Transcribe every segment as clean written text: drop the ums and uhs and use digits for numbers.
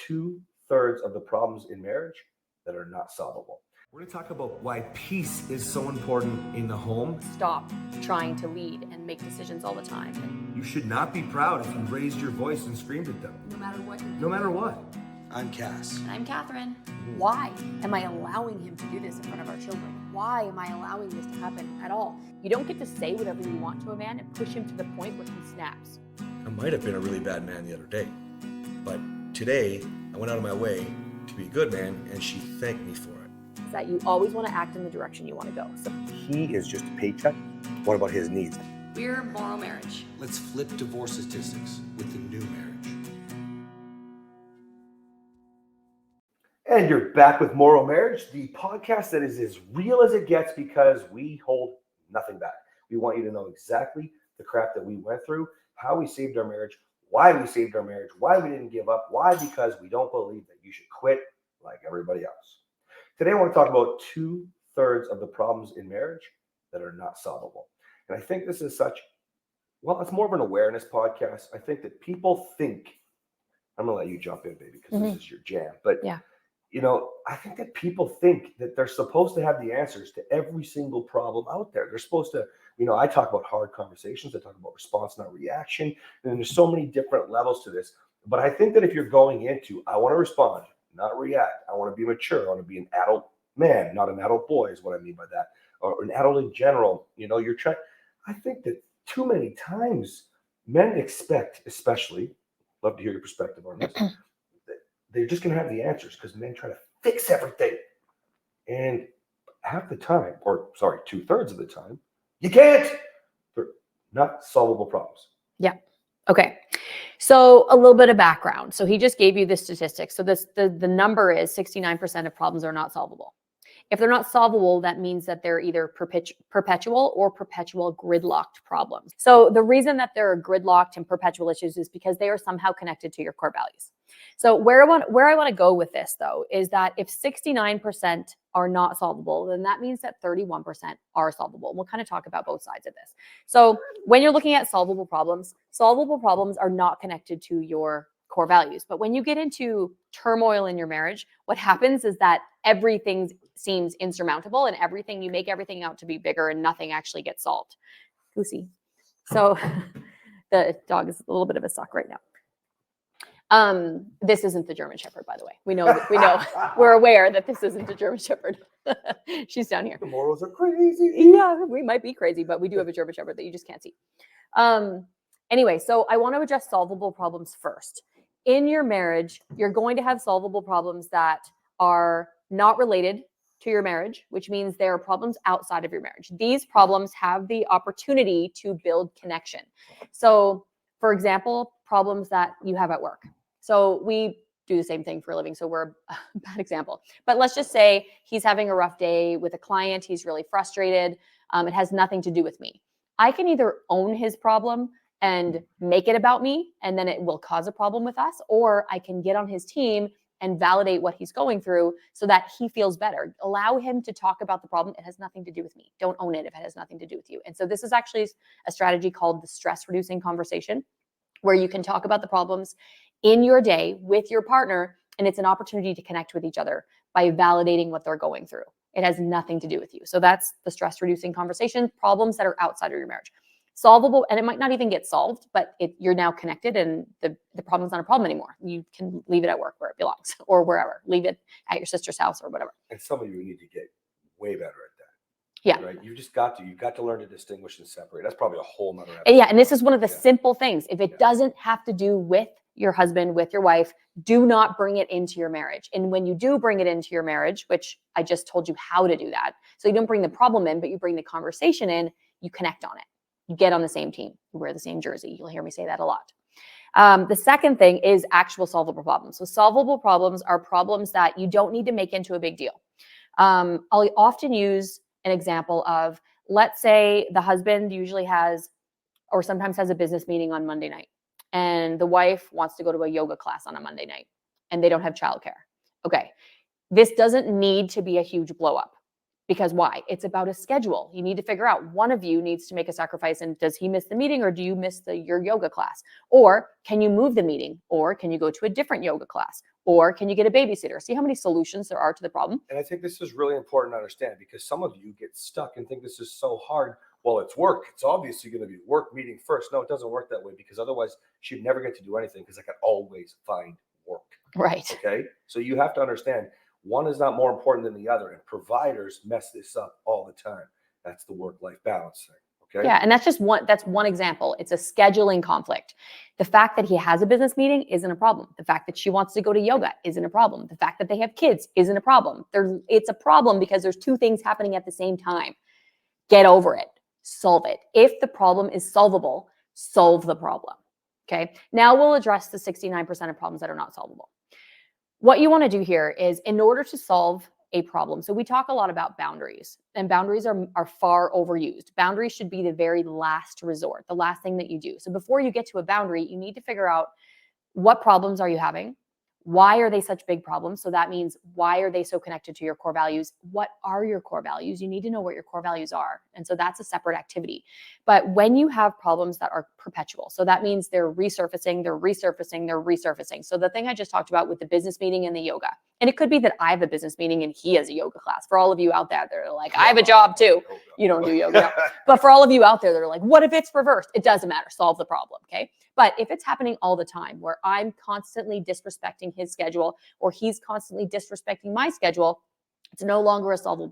2/3 of the problems in marriage that are not solvable. We're going to talk about why peace is so important in the home. Stop trying to lead and make decisions all the time. You should not be proud if you raised your voice and screamed at them. No matter what. No matter what. I'm Cass. And I'm Kathryn. Why am I allowing him to do this in front of our children? Why am I allowing this to happen at all? You don't get to say whatever you want to a man and push him to the point where he snaps. I might have been a really bad man the other day, but today I went out of my way to be a good man, and she thanked me for it. Is that you always want to act in the direction you want to go. So He is just a paycheck. What about his needs? we're MorrowMarriage. Let's flip divorce statistics with the new marriage. And you're back with MorrowMarriage, the podcast that is as real as it gets because we hold nothing back. We want you to know exactly the crap that we went through, how we saved our marriage, why we saved our marriage, why we didn't give up, why because we don't believe that you should quit like everybody else. Today I want to talk about 2/3 of the problems in marriage that are not solvable. And I think this is it's more of an awareness podcast. I think that people think, I'm going to let you jump in, baby, because this is your jam. But Yeah. I think that people think that they're supposed to have the answers to every single problem out there. They're supposed to, I talk about hard conversations. I talk about response, not reaction. And there's so many different levels to this. But I think that if you're going into, I want to respond, not react. I want to be mature. I want to be an adult man, not an adult boy is what I mean by that. Or an adult in general. You're trying. I think that too many times men expect, especially, love to hear your perspective on this, they're just going to have the answers because men try to fix everything. And half the time, 2/3 of the time, you can't. They're not solvable problems. Yeah. Okay. So a little bit of background. So he just gave you the statistics. So the number is 69% of problems are not solvable. If they're not solvable, that means that they're either perpetual or perpetual gridlocked problems. So the reason that they're gridlocked and perpetual issues is because they are somehow connected to your core values. So where I want to go with this, though, is that if 69% are not solvable, then that means that 31% are solvable. And we'll kind of talk about both sides of this. So when you're looking at solvable problems are not connected to your core values. But when you get into turmoil in your marriage, what happens is that everything seems insurmountable and you make everything out to be bigger and nothing actually gets solved. Goosey. So the dog is a little bit of a suck right now. This isn't the German Shepherd, by the way. We know, we're aware that this isn't the German Shepherd. She's down here. The Morrows are crazy. Yeah, we might be crazy, but we do have a German Shepherd that you just can't see. Anyway, so I want to address solvable problems first. In your marriage, you're going to have solvable problems that are not related to your marriage, which means there are problems outside of your marriage. These problems have the opportunity to build connection. So, for example, problems that you have at work. So we do the same thing for a living, so we're a bad example. But let's just say he's having a rough day with a client. He's really frustrated. It has nothing to do with me. I can either own his problem and make it about me, and then it will cause a problem with us, or I can get on his team and validate what he's going through so that he feels better. Allow him to talk about the problem. It has nothing to do with me. Don't own it if it has nothing to do with you. And so this is actually a strategy called the stress reducing conversation, where you can talk about the problems in your day with your partner, and it's an opportunity to connect with each other by validating what they're going through. It has nothing to do with you. So that's the stress reducing conversation, problems that are outside of your marriage. Solvable, and it might not even get solved, but you're now connected and the problem's not a problem anymore. You can leave it at work where it belongs or wherever. Leave it at your sister's house or whatever. And some of you need to get way better at that. Yeah. Right. You've got to learn to distinguish and separate. That's probably a whole nother episode. Yeah. And this is one of the simple things. If it doesn't have to do with your husband, with your wife, do not bring it into your marriage. And when you do bring it into your marriage, which I just told you how to do that. So you don't bring the problem in, but you bring the conversation in, you connect on it. You get on the same team. You wear the same jersey. You'll hear me say that a lot. The second thing is actual solvable problems. So solvable problems are problems that you don't need to make into a big deal. I'll often use an example of, let's say the husband usually has, or sometimes has a business meeting on Monday night, and the wife wants to go to a yoga class on a Monday night, and they don't have childcare. Okay. This doesn't need to be a huge blow up. Because why? It's about a schedule. You need to figure out, one of you needs to make a sacrifice, and does he miss the meeting, or do you miss your yoga class? Or can you move the meeting? Or can you go to a different yoga class? Or can you get a babysitter? See how many solutions there are to the problem. And I think this is really important to understand, because some of you get stuck and think this is so hard. Well, it's work. It's obviously going to be work meeting first. No, it doesn't work that way, because otherwise she'd never get to do anything, because I can always find work. Right. Okay. So you have to understand, one is not more important than the other. And providers mess this up all the time. That's the work-life balance thing. Okay. Yeah, and that's one example. It's a scheduling conflict. The fact that he has a business meeting isn't a problem. The fact that she wants to go to yoga isn't a problem. The fact that they have kids isn't a problem. It's a problem because there's two things happening at the same time. Get over it. Solve it. If the problem is solvable, solve the problem. Okay. Now we'll address the 69% of problems that are not solvable. What you want to do here is, in order to solve a problem. So we talk a lot about boundaries, and boundaries are far overused. Boundaries should be the very last resort, the last thing that you do. So before you get to a boundary, you need to figure out, what problems are you having? Why are they such big problems? So that means, why are they so connected to your core values? What are your core values? You need to know what your core values are. And so that's a separate activity. But when you have problems that are perpetual, so that means they're resurfacing, they're resurfacing, they're resurfacing. So the thing I just talked about with the business meeting and the yoga, and it could be that I have a business meeting and he has a yoga class. For all of you out there, they're like, I have a job too. You don't do yoga. But for all of you out there, they're like, what if it's reversed? It doesn't matter. Solve the problem. Okay. But if it's happening all the time, where I'm constantly disrespecting his schedule, or he's constantly disrespecting my schedule, it's no longer a solvable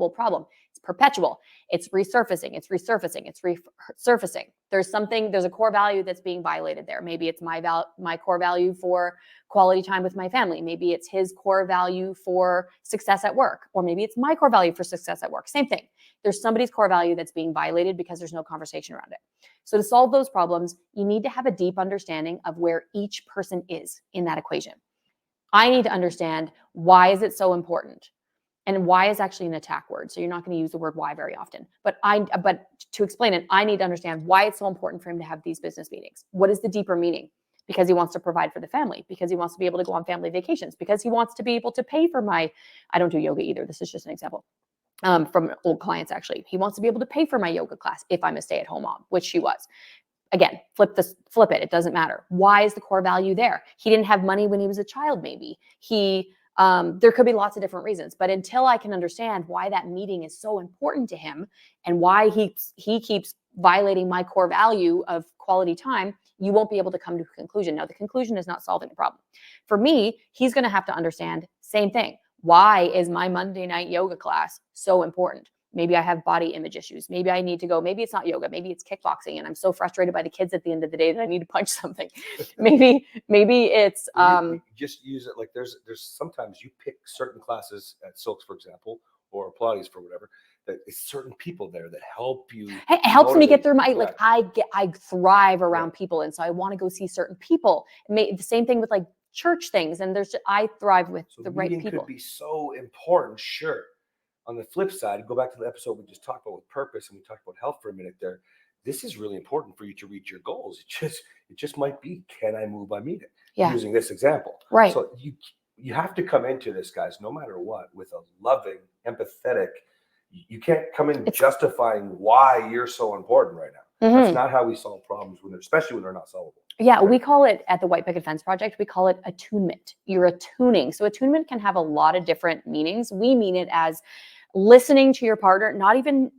problem. It's perpetual. It's resurfacing. It's resurfacing. It's resurfacing. There's a core value that's being violated there. Maybe it's my core value for quality time with my family. Maybe it's his core value for success at work, or maybe it's my core value for success at work. Same thing. There's somebody's core value that's being violated because there's no conversation around it. So to solve those problems, you need to have a deep understanding of where each person is in that equation. I need to understand, why is it so important? And why is actually an attack word. So you're not going to use the word why very often. But to explain it, I need to understand why it's so important for him to have these business meetings. What is the deeper meaning? Because he wants to provide for the family, because he wants to be able to go on family vacations, because he wants to be able to pay for I don't do yoga either. This is just an example from old clients, actually. He wants to be able to pay for my yoga class if I'm a stay-at-home mom, which she was. Again, flip it. It doesn't matter. Why is the core value there? He didn't have money when he was a child, maybe. There could be lots of different reasons, but until I can understand why that meeting is so important to him and why he keeps violating my core value of quality time, you won't be able to come to a conclusion. Now, the conclusion is not solving the problem. For me, he's going to have to understand, same thing. Why is my Monday night yoga class so important? Maybe I have body image issues. Maybe I need to go. Maybe it's not yoga. Maybe it's kickboxing, and I'm so frustrated by the kids at the end of the day that I need to punch something. maybe it's you just use it like there's sometimes you pick certain classes at Silks, for example, or Pilates for whatever. That it's certain people there that help you. It helps me get through motivate. I thrive around people, and so I want to go see certain people. The same thing with like church things, and I thrive with the right people. Could be so important, sure. On the flip side, go back to the episode we just talked about with purpose, and we talked about health for a minute there. This is really important for you to reach your goals. It just might be, can I move my meeting? Yeah. Using this example. Right. So you have to come into this, guys, no matter what, with a loving, empathetic. You can't come in justifying why you're so important right now. Mm-hmm. That's not how we solve problems, especially when they're not solvable. Yeah, right? We call it, at the White Picket Fence Project, we call it attunement. You're attuning. So attunement can have a lot of different meanings. We mean it as listening to your partner, not even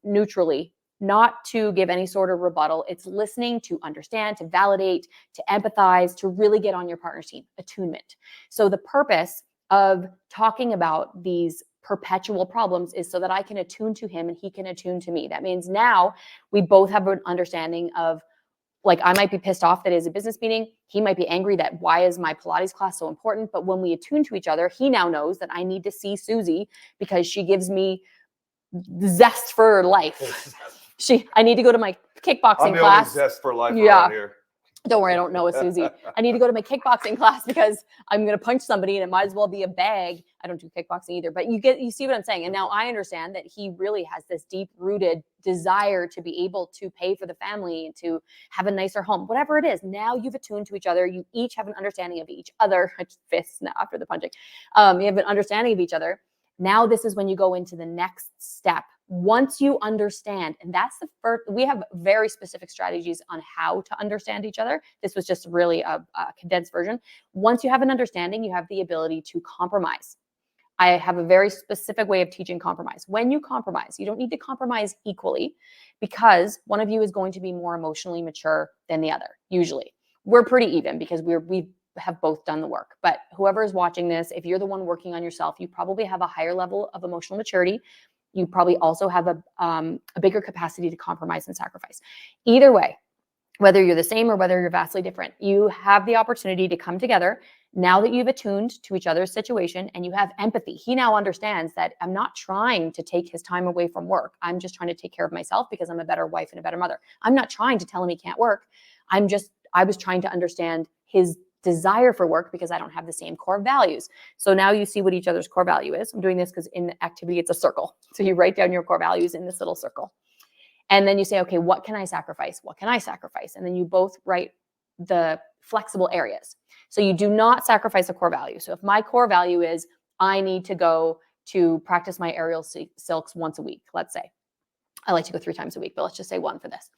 neutrally, not to give any sort of rebuttal. It's listening to understand, to validate, to empathize, to really get on your partner's team. Attunement. So the purpose of talking about these perpetual problems is so that I can attune to him and he can attune to me. That means now we both have an understanding of, like, I might be pissed off that it is a business meeting. He might be angry that why is my Pilates class so important? But when we attune to each other, he now knows that I need to see Susie because she gives me zest for life. I need to go to my kickboxing class. Only zest for life around here. Don't worry, I don't know a Susie. I need to go to my kickboxing class because I'm going to punch somebody and it might as well be a bag. I don't do kickboxing either, but you see what I'm saying. And now I understand that he really has this deep rooted desire to be able to pay for the family and to have a nicer home, whatever it is. Now you've attuned to each other. You each have an understanding of each other. Fists now after the punching. You have an understanding of each other. Now this is when you go into the next step. Once you understand, and that's the first, we have very specific strategies on how to understand each other. This was just really a condensed version. Once you have an understanding, you have the ability to compromise. I have a very specific way of teaching compromise. When you compromise, you don't need to compromise equally, because one of you is going to be more emotionally mature than the other. Usually we're pretty even because we have both done the work. But whoever is watching this, if you're the one working on yourself, you probably have a higher level of emotional maturity. You probably also have a bigger capacity to compromise and sacrifice. Either way, whether you're the same or whether you're vastly different, you have the opportunity to come together now that you've attuned to each other's situation and you have empathy. He now understands that I'm not trying to take his time away from work. I'm just trying to take care of myself because I'm a better wife and a better mother. I'm not trying to tell him he can't work. I was trying to understand his desire for work because I don't have the same core values. So now you see what each other's core value is. I'm doing this because in activity, it's a circle. So you write down your core values in this little circle. And then you say, okay, what can I sacrifice? What can I sacrifice? And then you both write the flexible areas. So you do not sacrifice a core value. So if my core value is I need to go to practice my aerial silks once a week, let's say. I like to go 3 times a week, but let's just say 1 for this.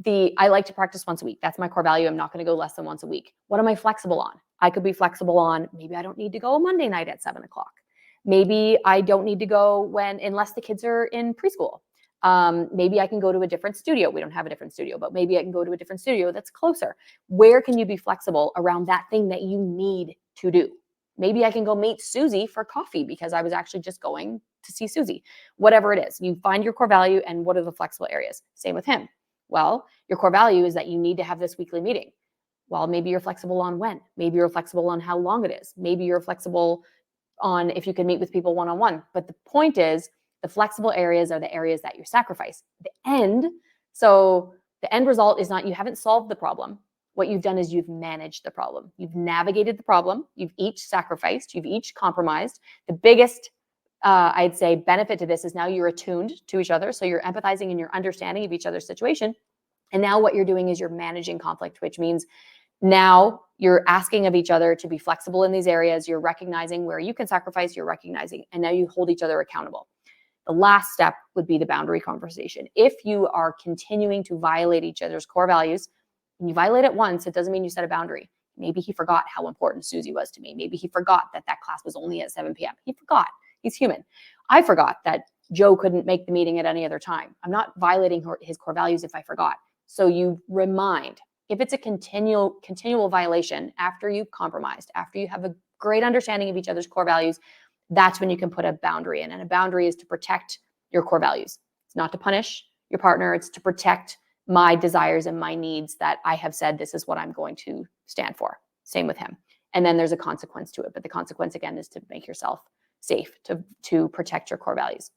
I like to practice once a week. That's my core value. I'm not going to go less than once a week. What am I flexible on? I could be flexible on, maybe I don't need to go a Monday night at 7 o'clock. Maybe I don't need to go unless the kids are in preschool. Maybe I can go to a different studio. We don't have a different studio, but maybe I can go to a different studio that's closer. Where can you be flexible around that thing that you need to do? Maybe I can go meet Susie for coffee because I was actually just going to see Susie. Whatever it is, you find your core value and what are the flexible areas. Same with him. Well, your core value is that you need to have this weekly meeting. Well, maybe you're flexible on when. Maybe you're flexible on how long it is. Maybe you're flexible on if you can meet with people one-on-one. But the point is, the flexible areas are the areas that you sacrifice. So the end result is not, you haven't solved the problem. What you've done is you've managed the problem. You've navigated the problem. You've each sacrificed. You've each compromised. The biggest, I'd say, benefit to this is now you're attuned to each other. So you're empathizing and you're understanding of each other's situation. And now what you're doing is you're managing conflict, which means now you're asking of each other to be flexible in these areas. You're recognizing where you can sacrifice, you're recognizing, and now you hold each other accountable. The last step would be the boundary conversation. If you are continuing to violate each other's core values, and you violate it once, it doesn't mean you set a boundary. Maybe he forgot how important Susie was to me. Maybe he forgot that class was only at 7 p.m. He forgot. He's human. I forgot that Joe couldn't make the meeting at any other time. I'm not violating his core values if I forgot. So you remind. If it's a continual violation after you've compromised, after you have a great understanding of each other's core values, that's when you can put a boundary in. And a boundary is to protect your core values. It's not to punish your partner. It's to protect my desires and my needs that I have said this is what I'm going to stand for. Same with him. And then there's a consequence to it. But the consequence, again, is to make yourself safe, to protect your core values.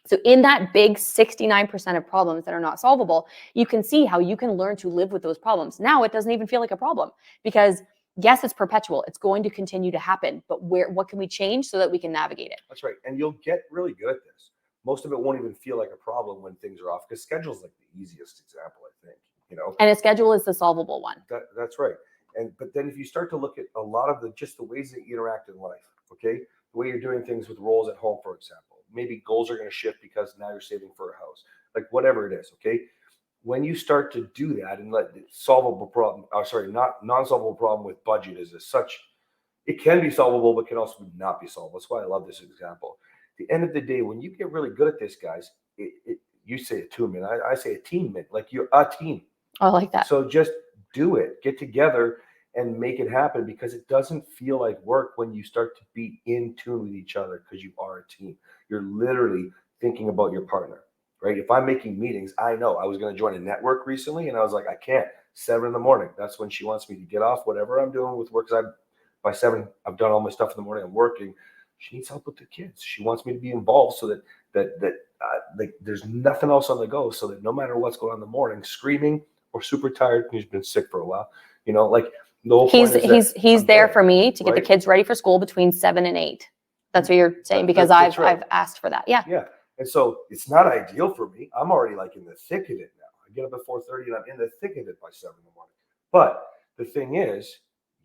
So in that big 69% of problems that are not solvable, you can see how you can learn to live with those problems. Now it doesn't even feel like a problem because yes, it's perpetual. It's going to continue to happen, but what can we change so that we can navigate it? That's right. And you'll get really good at this. Most of it won't even feel like a problem when things are off, because schedule is like the easiest example, I think, And a schedule is the solvable one. That's right. But then if you start to look at a lot of the ways that you interact in life, okay, the way you're doing things with roles at home, for example, maybe goals are going to shift because now you're saving for a house, like whatever it is, okay? When you start to do that and let the non-solvable problem with budget is as such, it can be solvable, but can also not be solved. That's why I love this example. At the end of the day, when you get really good at this, guys, you say attunement, I say attunement, like you're a team. I like that. So just do it, get together and make it happen, because it doesn't feel like work when you start to be in tune with each other, because you are a team. You're literally thinking about your partner, right? If I'm making meetings, I know I was going to join a network recently and I was like, I can't. 7 a.m. That's when she wants me to get off whatever I'm doing with work. By 7, I've done all my stuff in the morning. I'm working. She needs help with the kids. She wants me to be involved so that there's nothing else on the go, so that no matter what's going on in the morning, screaming or super tired, he's been sick for a while, like the whole point is he's there for me to get the right? kids ready for school between 7 and 8. That's what you're saying, because that's right. I've asked for that. Yeah. Yeah. And so it's not ideal for me. I'm already like in the thick of it now. I get up at 4:30 and I'm in the thick of it by 7 a.m. But the thing is,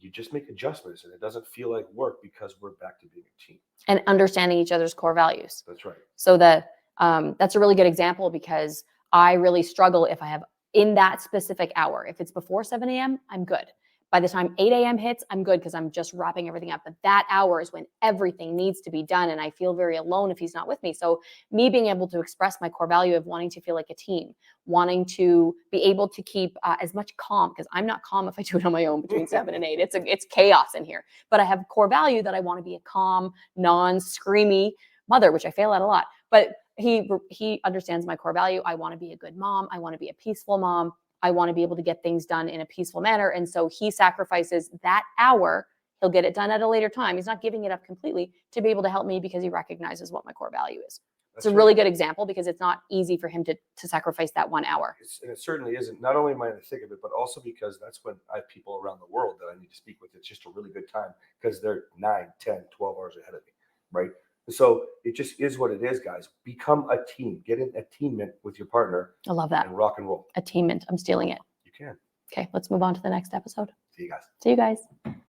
you just make adjustments, and it doesn't feel like work because we're back to being a team. And understanding each other's core values. That's right. So that's a really good example, because I really struggle if I have in that specific hour. If it's before 7 a.m., I'm good. By the time 8 a.m. hits, I'm good because I'm just wrapping everything up. But that hour is when everything needs to be done. And I feel very alone if he's not with me. So me being able to express my core value of wanting to feel like a team, wanting to be able to keep as much calm, because I'm not calm if I do it on my own between 7 and 8. It's chaos in here. But I have a core value that I want to be a calm, non-screamy mother, which I fail at a lot. But he understands my core value. I want to be a good mom. I want to be a peaceful mom. I want to be able to get things done in a peaceful manner. And so he sacrifices that hour. He'll get it done at a later time. He's not giving it up completely to be able to help me because he recognizes what my core value is. It's a really good example, because it's not easy for him to sacrifice that 1 hour. And it certainly isn't. Not only am I in the thick of it, but also because that's when I have people around the world that I need to speak with. It's just a really good time because they're 9, 10, 12 hours ahead of me, right? So it just is what it is, guys. Become a team. Get in attunement with your partner. I love that. And rock and roll. Attainment. I'm stealing it. You can. Okay, let's move on to the next episode. See you guys. See you guys.